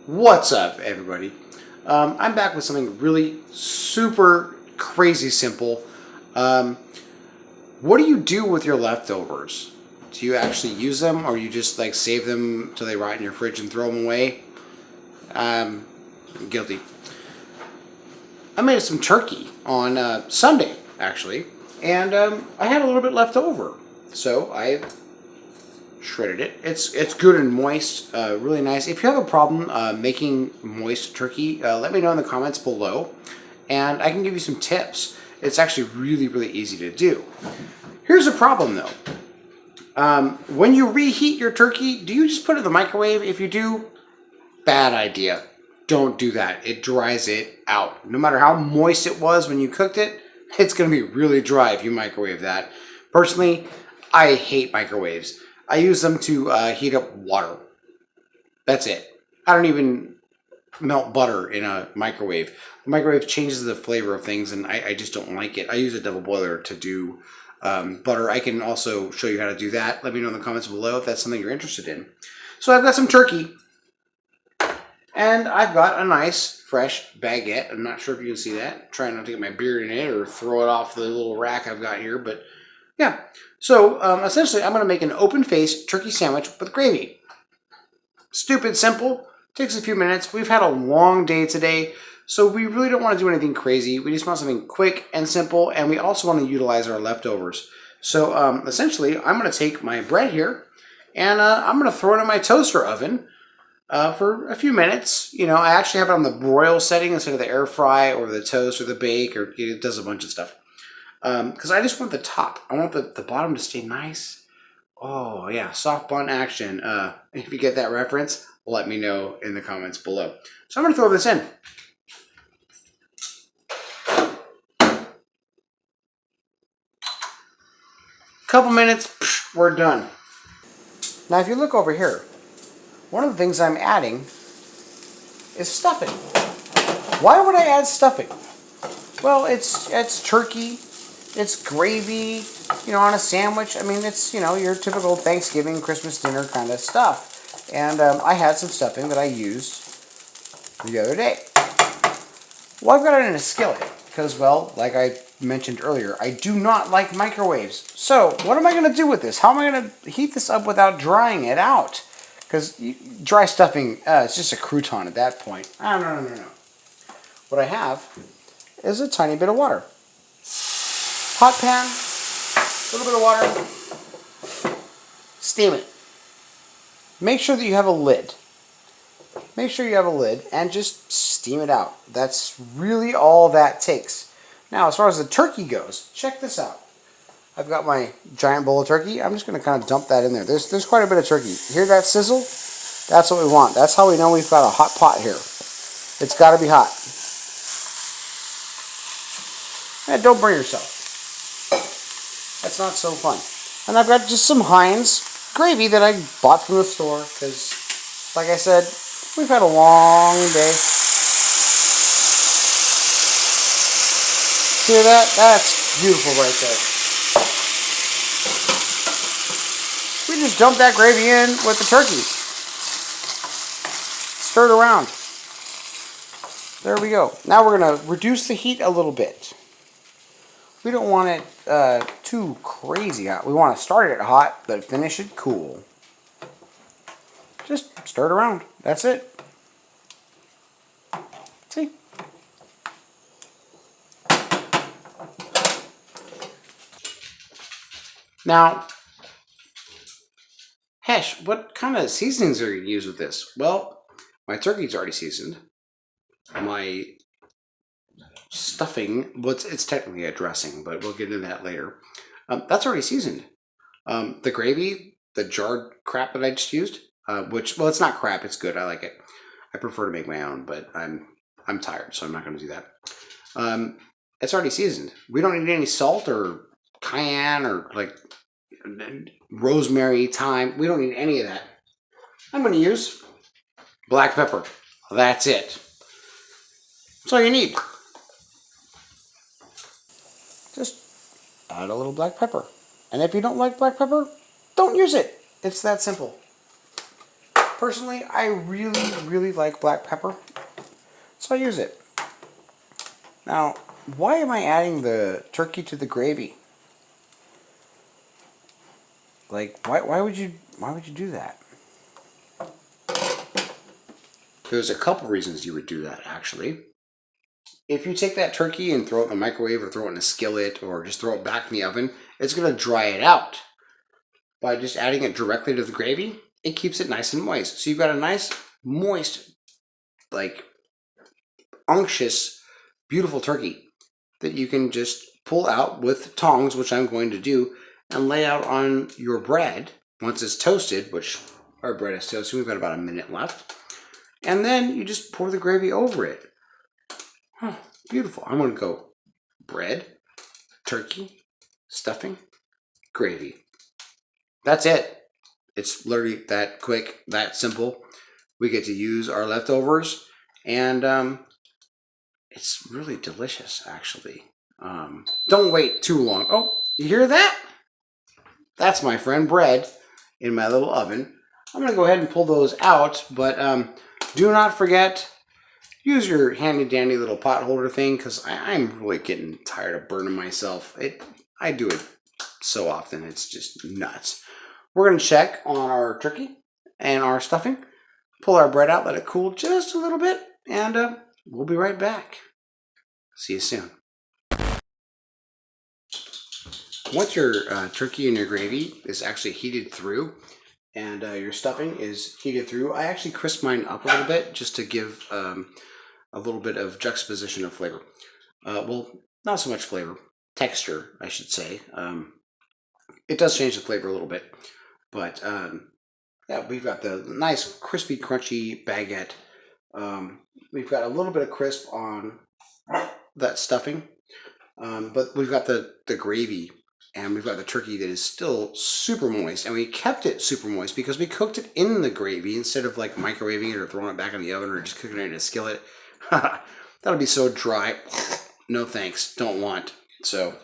What's up, everybody? I'm back with something really super crazy simple. Um, what do you do with your leftovers? Do you actually use them, or you just like save them till they rot in your fridge and throw them away? Um, Guilty. I made some turkey on Sunday, actually, and I had a little bit left over, so I shredded it. It's good and moist, really nice. If you have a problem making moist turkey, let me know in the comments below, and I can give you some tips. It's actually really easy to do. Here's a problem though. When you reheat your turkey, do you just put it in the microwave? If you do, bad idea. Don't do that. It dries it out. No matter how moist it was when you cooked it, it's going to be really dry if you microwave that. Personally, I hate microwaves. I use them to heat up water. That's it. I don't even melt butter in a microwave. The microwave changes the flavor of things, and I just don't like it. I use a double boiler to do butter. I can also show you how to do that. Let me know in the comments below if that's something you're interested in. So I've got some turkey, and I've got a nice fresh baguette. I'm not sure if you can see that. I'm trying not to get my beard in it or throw it off the little rack I've got here, but yeah. So essentially, I'm going to make an open-faced turkey sandwich with gravy. Stupid simple. Takes a few minutes. We've had a long day today, so we really don't want to do anything crazy. We just want something quick and simple, and we also want to utilize our leftovers. So essentially, I'm going to take my bread here, and I'm going to throw it in my toaster oven for a few minutes. You know, I actually have it on the broil setting instead of the air fry or the toast or the bake, or it does a bunch of stuff. Because I just want the top. I want the bottom to stay nice. Oh, yeah, soft bun action. If you get that reference, let me know in the comments below. So I'm going to throw this in. Couple minutes, we're done. Now, if you look over here, one of the things I'm adding is stuffing. Why would I add stuffing? Well, it's turkey. It's gravy, you know, on a sandwich. I mean, it's, you know, your typical Thanksgiving, Christmas dinner kind of stuff. And I had some stuffing that I used the other day. Well, I've got it in a skillet because, well, like I mentioned earlier, I do not like microwaves. So what am I going to do with this? How am I going to heat this up without drying it out? Because dry stuffing, it's just a crouton at that point. Oh, no. What I have is a tiny bit of water. Hot pan, a little bit of water, steam it. Make sure that you have a lid. Make sure you have a lid and just steam it out. That's really all that takes. Now, as far as the turkey goes, check this out. I've got my giant bowl of turkey. I'm just going to kind of dump that in there. There's quite a bit of turkey. Hear that sizzle? That's what we want. That's how we know we've got a hot pot here. It's got to be hot. And don't burn yourself. That's not so fun. And I've got just some Heinz gravy that I bought from the store because, like I said, we've had a long day. Hear that? That's beautiful right there. We just dump that gravy in with the turkey. Stir it around. There we go. Now we're going to reduce the heat a little bit. We don't want it too crazy hot. We want to start it hot, but finish it cool. Just stir it around. That's it. See? Now, Hesh, what kind of seasonings are you going to use with this? Well, my turkey's already seasoned. My stuffing, well, it's technically a dressing, but we'll get into that later. That's already seasoned. The gravy, the jarred crap that I just used, which, well, it's not crap, it's good, I like it. I prefer to make my own, but I'm tired, so I'm not going to do that. It's already seasoned. We don't need any salt or cayenne or like rosemary, thyme. We don't need any of that. I'm going to use black pepper. That's it. That's all you need. Just add a little black pepper. And if you don't like black pepper, don't use it. It's that simple. Personally, I really like black pepper, so I use it. Now, why am I adding the turkey to the gravy? Like, why would you do that? There's a couple reasons you would do that, actually. If you take that turkey and throw it in the microwave or throw it in a skillet or just throw it back in the oven, it's going to dry it out. By just adding it directly to the gravy, it keeps it nice and moist. So you've got a nice, moist, like, unctuous, beautiful turkey that you can just pull out with tongs, which I'm going to do, and lay out on your bread once it's toasted, which our bread is toasted. We've got about a minute left. And then you just pour the gravy over it. Oh, beautiful. I'm going to go bread, turkey, stuffing, gravy. That's it. It's literally that quick, that simple. We get to use our leftovers, and it's really delicious, actually. Don't wait too long. Oh, you hear that? That's my friend bread in my little oven. I'm going to go ahead and pull those out, but do not forget, use your handy-dandy little pot holder thing, because I'm really getting tired of burning myself. I do it so often, it's just nuts. We're going to check on our turkey and our stuffing, pull our bread out, let it cool just a little bit, and we'll be right back. See you soon. Once your turkey and your gravy is actually heated through and your stuffing is heated through, I actually crisp mine up a little bit just to give a little bit of juxtaposition of flavor. Well, not so much flavor, texture, I should say. It does change the flavor a little bit, but yeah, we've got the nice crispy, crunchy baguette. We've got a little bit of crisp on that stuffing, but we've got the gravy, and we've got the turkey that is still super moist, and we kept it super moist because we cooked it in the gravy instead of like microwaving it or throwing it back in the oven or just cooking it in a skillet. That'll be so dry. No thanks, don't want. So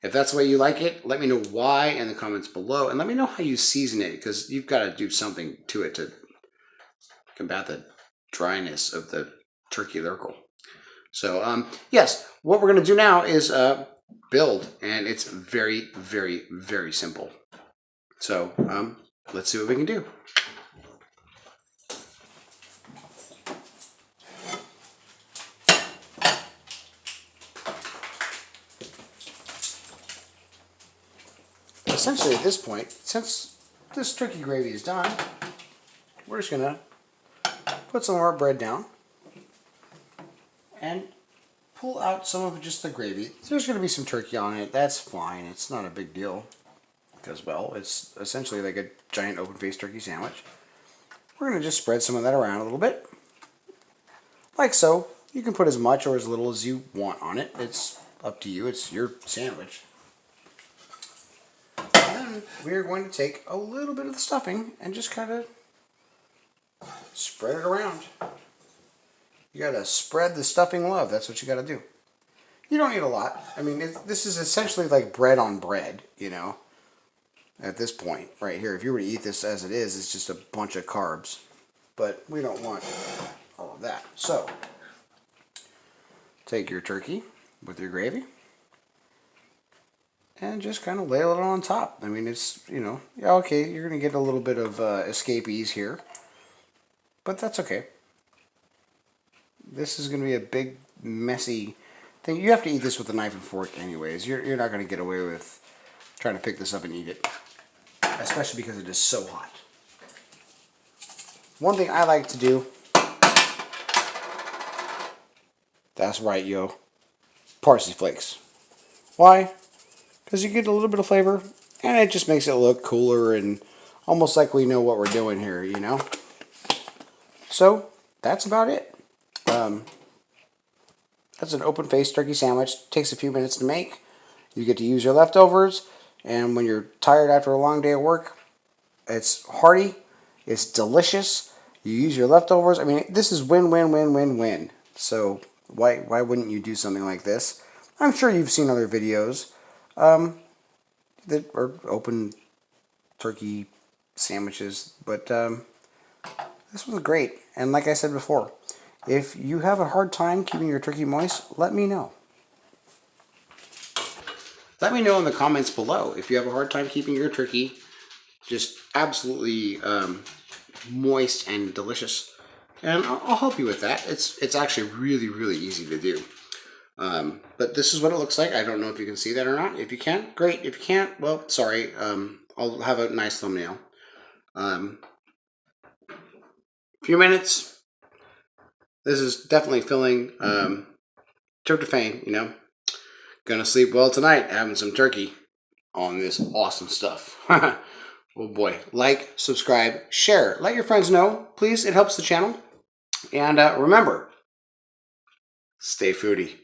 if that's the way you like it, let me know why in the comments below, and let me know how you season it, because you've got to do something to it to combat the dryness of the turkey lurkle. So yes, what we're going to do now is build, and it's very simple. So let's see what we can do. Essentially at this point, since this turkey gravy is done, we're just going to put some of our bread down and pull out some of just the gravy. There's going to be some turkey on it. That's fine. It's not a big deal because, well, it's essentially like a giant open-faced turkey sandwich. We're going to just spread some of that around a little bit, like so. You can put as much or as little as you want on it. It's up to you. It's your sandwich. And then we're going to take a little bit of the stuffing and just kind of spread it around. You gotta spread the stuffing love. That's what you gotta do. You don't need a lot. I mean, this is essentially like bread on bread, you know, at this point right here. If you were to eat this as it is, it's just a bunch of carbs. But we don't want all of that. So, take your turkey with your gravy and just kind of lay it on top. I mean, it's, you know, yeah, okay, you're gonna get a little bit of escapees here, but that's okay. This is going to be a big, messy thing. You have to eat this with a knife and fork anyways. You're not going to get away with trying to pick this up and eat it, especially because it is so hot. One thing I like to do, that's right, yo, parsley flakes. Why? Because you get a little bit of flavor, and it just makes it look cooler and almost like we know what we're doing here, you know? So, that's about it. That's an open-faced turkey sandwich. Takes a few minutes to make. You get to use your leftovers, and when you're tired after a long day of work, it's hearty, it's delicious. You use your leftovers. I mean, this is win. So why wouldn't you do something like this? I'm sure you've seen other videos that are open turkey sandwiches, but This was great. And like I said before, if you have a hard time keeping your turkey moist, let me know. Let me know in the comments below if you have a hard time keeping your turkey just absolutely moist and delicious. And I'll help you with that. It's actually really, really easy to do. But this is what it looks like. I don't know if you can see that or not. If you can, great. If you can't, well, sorry. I'll have a nice thumbnail. Few minutes. This is definitely filling tryptophan, you know. Gonna sleep well tonight, having some turkey on this awesome stuff. Oh boy. Like, subscribe, share. Let your friends know, please. It helps the channel. And remember, stay foodie.